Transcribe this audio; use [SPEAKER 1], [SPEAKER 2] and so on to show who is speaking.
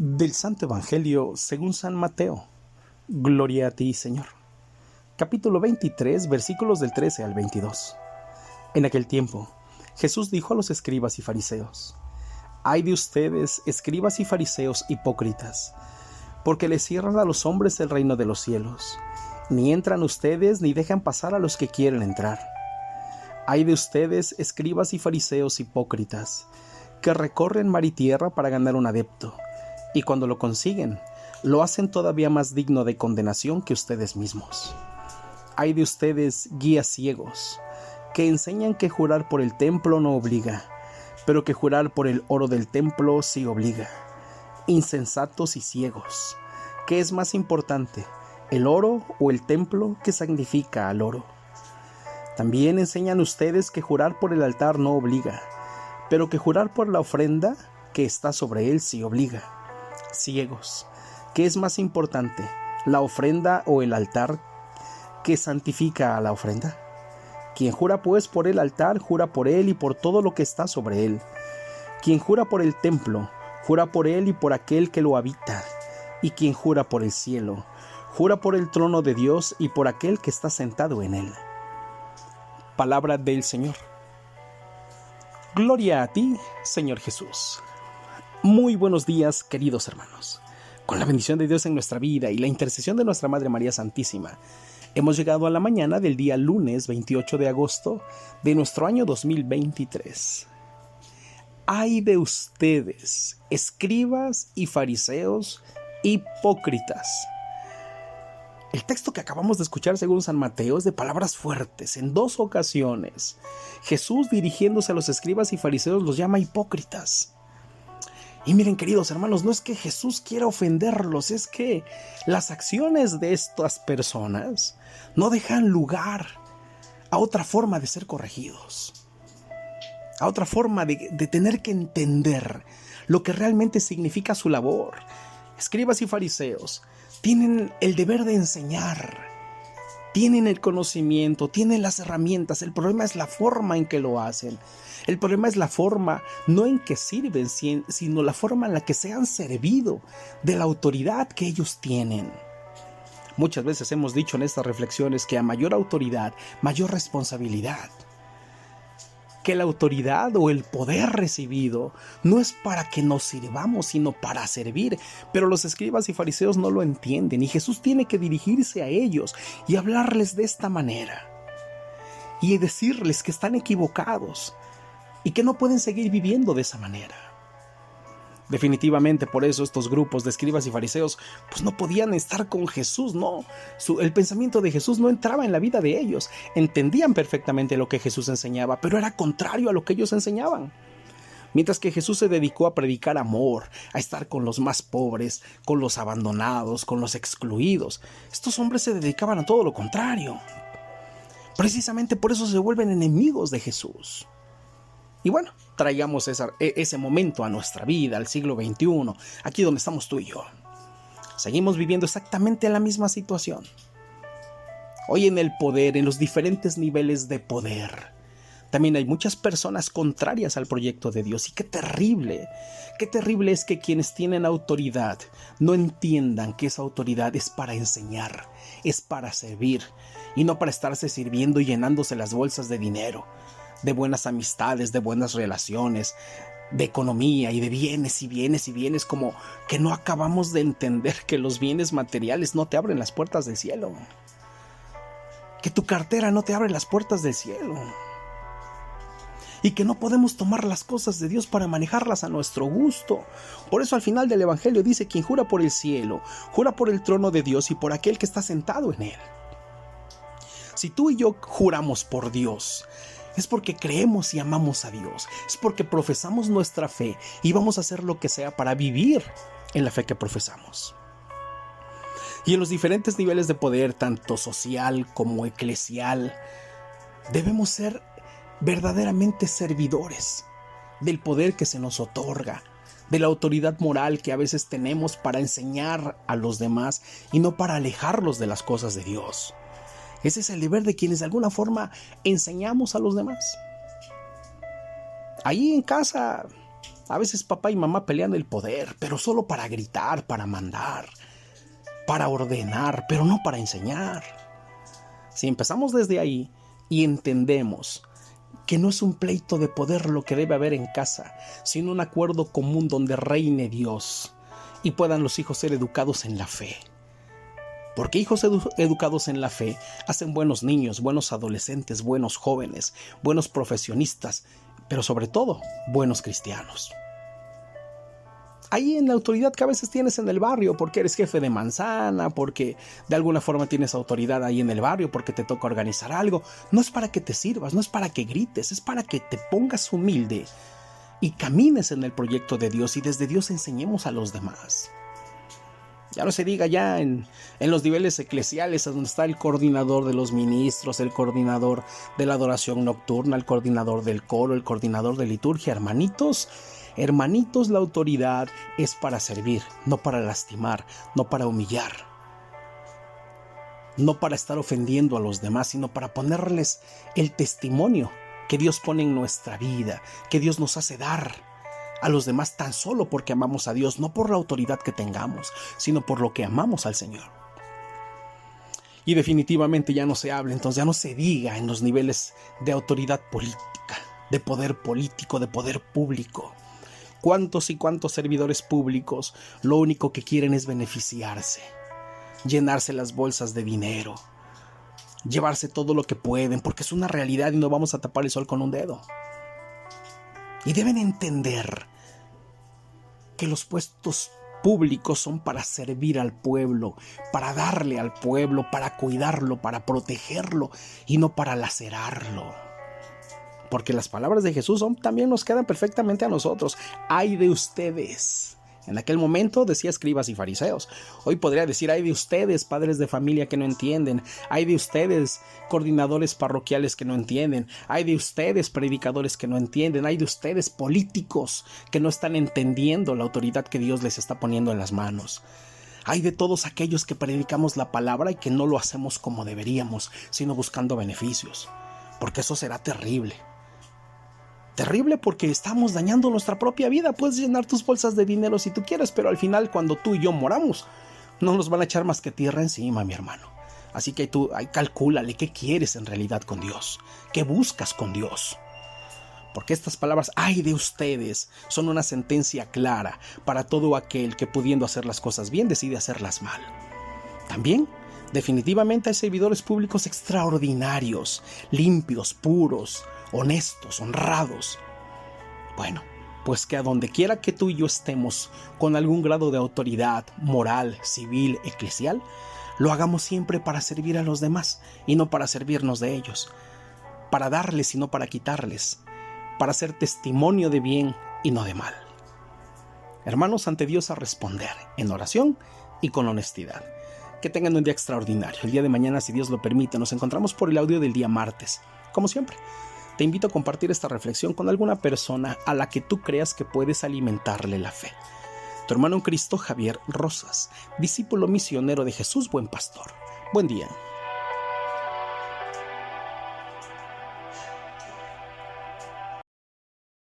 [SPEAKER 1] Del Santo Evangelio según San Mateo. Gloria a ti, Señor. Capítulo 23, versículos del 13 al 22. En aquel tiempo, Jesús dijo a los escribas y fariseos: «Ay de ustedes, escribas y fariseos hipócritas, porque les cierran a los hombres el reino de los cielos. Ni entran ustedes, ni dejan pasar a los que quieren entrar. Ay de ustedes, escribas y fariseos hipócritas, que recorren mar y tierra para ganar un adepto, y cuando lo consiguen, lo hacen todavía más digno de condenación que ustedes mismos. Ay de ustedes, guías ciegos, que enseñan que jurar por el templo no obliga, pero que jurar por el oro del templo sí obliga. Insensatos y ciegos, ¿qué es más importante, el oro o el templo que santifica al oro? También enseñan ustedes que jurar por el altar no obliga, pero que jurar por la ofrenda que está sobre él sí obliga. Ciegos, ¿qué es más importante, la ofrenda o el altar que santifica a la ofrenda? Quien jura pues por el altar, jura por él y por todo lo que está sobre él. Quien jura por el templo, jura por él y por aquel que lo habita. Y quien jura por el cielo, jura por el trono de Dios y por aquel que está sentado en él». Palabra del Señor. Gloria a ti, Señor Jesús. Muy buenos días, queridos hermanos. Con la bendición de Dios en nuestra vida y la intercesión de nuestra Madre María Santísima, hemos llegado a la mañana del día lunes 28 de agosto de nuestro año 2023. Ay de ustedes, escribas y fariseos hipócritas. El texto que acabamos de escuchar según San Mateo es de palabras fuertes. En dos ocasiones, Jesús, dirigiéndose a los escribas y fariseos, los llama hipócritas. Y miren, queridos hermanos, no es que Jesús quiera ofenderlos, es que las acciones de estas personas no dejan lugar a otra forma de ser corregidos, a otra forma de tener que entender lo que realmente significa su labor. Escribas y fariseos tienen el deber de enseñar, tienen el conocimiento, tienen las herramientas. El problema es la forma en que lo hacen. El problema es la forma, no en que sirven, sino la forma en la que se han servido de la autoridad que ellos tienen. Muchas veces hemos dicho en estas reflexiones que a mayor autoridad, mayor responsabilidad. Que la autoridad o el poder recibido no es para que nos sirvamos, sino para servir. Pero los escribas y fariseos no lo entienden y Jesús tiene que dirigirse a ellos y hablarles de esta manera. Y decirles que están equivocados y que no pueden seguir viviendo de esa manera. Definitivamente por eso estos grupos de escribas y fariseos pues no podían estar con Jesús, no. El pensamiento de Jesús no entraba en la vida de ellos. Entendían perfectamente lo que Jesús enseñaba, pero era contrario a lo que ellos enseñaban. Mientras que Jesús se dedicó a predicar amor, a estar con los más pobres, con los abandonados, con los excluidos, estos hombres se dedicaban a todo lo contrario. Precisamente por eso se vuelven enemigos de Jesús. Y bueno, traigamos ese momento a nuestra vida, al siglo XXI, aquí donde estamos tú y yo. Seguimos viviendo exactamente la misma situación. Hoy en el poder, en los diferentes niveles de poder, también hay muchas personas contrarias al proyecto de Dios. Y qué terrible es que quienes tienen autoridad no entiendan que esa autoridad es para enseñar, es para servir, y no para estarse sirviendo y llenándose las bolsas de dinero, de buenas amistades, de buenas relaciones, de economía y de bienes y bienes y bienes, como que no acabamos de entender que los bienes materiales no te abren las puertas del cielo, que tu cartera no te abre las puertas del cielo, y que no podemos tomar las cosas de Dios para manejarlas a nuestro gusto. Por eso al final del Evangelio dice: quien jura por el cielo, jura por el trono de Dios y por aquel que está sentado en él. Si tú y yo juramos por Dios, es porque creemos y amamos a Dios, es porque profesamos nuestra fe y vamos a hacer lo que sea para vivir en la fe que profesamos. Y en los diferentes niveles de poder, tanto social como eclesial, debemos ser verdaderamente servidores del poder que se nos otorga, de la autoridad moral que a veces tenemos para enseñar a los demás y no para alejarlos de las cosas de Dios. Ese es el deber de quienes de alguna forma enseñamos a los demás. Ahí en casa A veces papá y mamá pelean el poder, pero solo para gritar, para mandar, para ordenar, pero no para enseñar. Si empezamos desde ahí y entendemos que no es un pleito de poder lo que debe haber en casa, sino un acuerdo común donde reine Dios y puedan los hijos ser educados en la fe. Porque hijos educados en la fe hacen buenos niños, buenos adolescentes, buenos jóvenes, buenos profesionistas, pero sobre todo, buenos cristianos. Ahí en la autoridad que a veces tienes en el barrio, porque eres jefe de manzana, porque de alguna forma tienes autoridad ahí en el barrio, porque te toca organizar algo, no es para que te sirvas, no es para que grites, es para que te pongas humilde y camines en el proyecto de Dios y desde Dios enseñemos a los demás. Ya no se diga ya en los niveles eclesiales, donde está el coordinador de los ministros, el coordinador de la adoración nocturna, el coordinador del coro, el coordinador de liturgia. Hermanitos, la autoridad es para servir, no para lastimar, no para humillar, no para estar ofendiendo a los demás, sino para ponerles el testimonio que Dios pone en nuestra vida, que Dios nos hace dar a los demás tan solo porque amamos a Dios, no por la autoridad que tengamos, sino por lo que amamos al Señor. Y definitivamente ya no se habla, entonces ya no se diga en los niveles de autoridad política, de poder político, de poder público. ¿Cuántos y cuántos servidores públicos lo único que quieren es beneficiarse, llenarse las bolsas de dinero, llevarse todo lo que pueden, porque es una realidad y no vamos a tapar el sol con un dedo? Y deben entender que los puestos públicos son para servir al pueblo, para darle al pueblo, para cuidarlo, para protegerlo y no para lacerarlo. Porque las palabras de Jesús también nos quedan perfectamente a nosotros. ¡Ay de ustedes! En aquel momento decía escribas y fariseos. Hoy podría decir: ay de ustedes, padres de familia que no entienden. Ay de ustedes, coordinadores parroquiales que no entienden. Ay de ustedes, predicadores que no entienden. Ay de ustedes, políticos que no están entendiendo la autoridad que Dios les está poniendo en las manos. Ay de todos aquellos que predicamos la palabra y que no lo hacemos como deberíamos, sino buscando beneficios. Porque eso será terrible. Terrible porque estamos dañando nuestra propia vida. Puedes llenar tus bolsas de dinero si tú quieres, pero al final cuando tú y yo moramos, no nos van a echar más que tierra encima, mi hermano. Así que tú calcúlale qué quieres en realidad con Dios, qué buscas con Dios. Porque estas palabras, ay de ustedes, son una sentencia clara para todo aquel que pudiendo hacer las cosas bien decide hacerlas mal. También, definitivamente hay servidores públicos extraordinarios, limpios, puros, honestos, honrados. Bueno, pues que a donde quiera que tú y yo estemos con algún grado de autoridad moral, civil, eclesial, lo hagamos siempre para servir a los demás y no para servirnos de ellos, para darles y no para quitarles, para ser testimonio de bien y no de mal. Hermanos, ante Dios a responder en oración y con honestidad. Que tengan un día extraordinario. El día de mañana, si Dios lo permite, nos encontramos por el audio del día martes. Como siempre, te invito a compartir esta reflexión con alguna persona a la que tú creas que puedes alimentarle la fe. Tu hermano en Cristo, Javier Rosas, discípulo misionero de Jesús Buen Pastor. Buen día.